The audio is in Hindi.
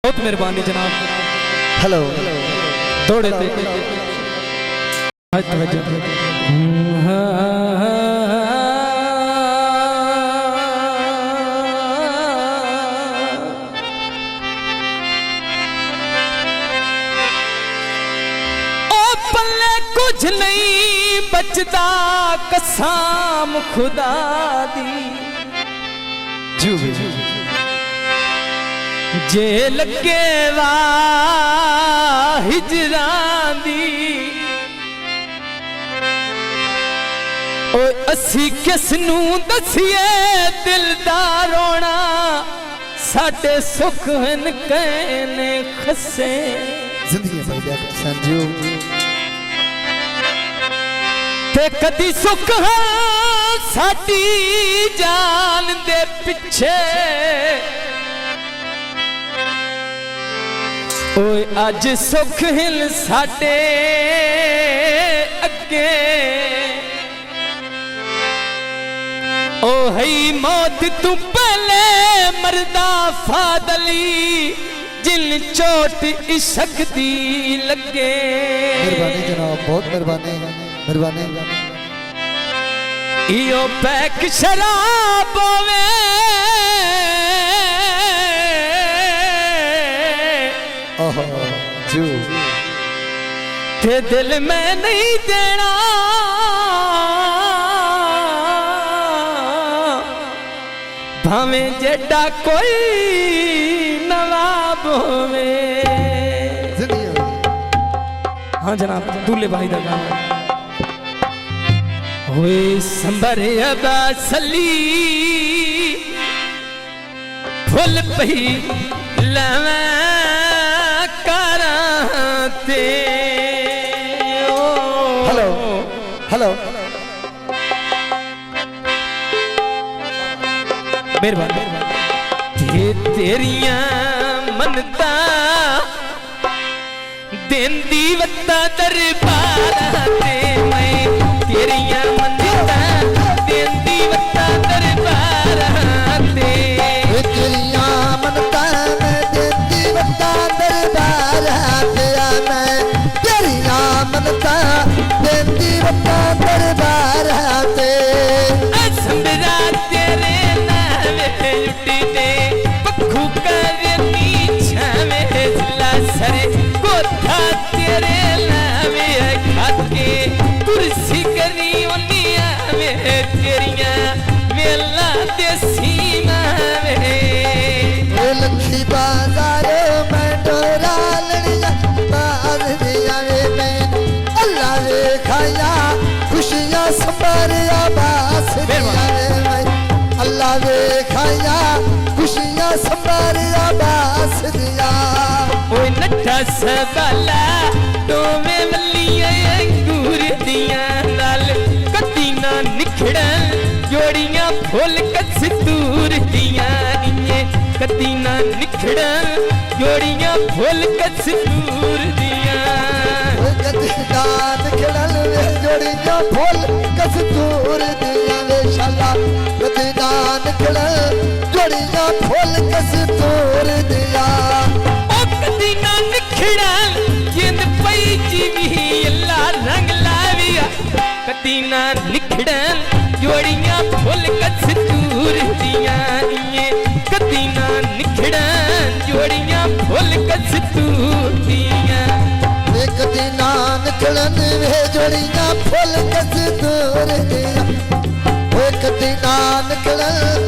बहुत मेहरबानी जनाब। हेलो थोड़े थे कुछ नहीं बचता कसम खुदा दी जी जे लगे वा हिजरां दी ओ असी किस नू दसिए दिल दा रोना साडे सुख हन कहने खसे जिंदगी भाई जा संजू ते कदी सुख है साडी जान दे पिछे ओए अज सुख हिल साडे अगे ओ हई मौत तू पहले मरदा फादली जिन चोट इश्क दी लगे। मेहरबानी जनाब बहुत मेहरबानी मेहरबानी। इयो पैक शराब होवे ओहो जू ते दिल में नहीं देना भावें जेड़ा कोई नवाब होवे। हाँ जनाब दूल्हे भाई दा गाना होए संबर अबा सली फुल पही लवा कराते। हेलो हेलो मेहरबानी तेरिया मनता देंदी वत्ता दरबार ते मैं तेरिया मनता देंदी वत्ता दरबार ते तेरिया मनता देंदी वत्ता दरबार ते मैं तेरिया मनता देंदी वत्ता दरबार ते असंबरा तेरे नावे लुटी दे पखू कर नीचा में जिला सरे गोथा तेरे नावे खाके कुर्सी करी ओनिया में तेरिया वेला देसी मावे लखी बाजार में डोरा लड़िया बाज दिया में अल्लाह वे खाया खुशियां संभरिया बास दिया में अल्लाह वे खाया खुशियां संभरिया बास दिया। ओए नट्ठा सबाला डोवे वलियां अंगूर दियां नाल कदी ना निखड़न जोड़ियां फुल कस्तूर दियां इये कदी ना निखड़न जोड़ियां फुल कस्तूर दियां कदी ना निखड़न जोड़ियां फुल कस्तूर दियां वे शाला कदी ना निखड़न जोड़ियां फुल कस्तूर दियां कदी ना निखड़न जिंद पई जीवी अल्लाह रंग लाविया कदी ना निखड़न जोड़ियां फुल कस्तूर दियां इये कदी ना निखड़न जोड़ियां फुल कस्तूर दियां कदी ना निखड़न वे जोड़ियां फुल कस्तूर दियां कदी ना निखड़न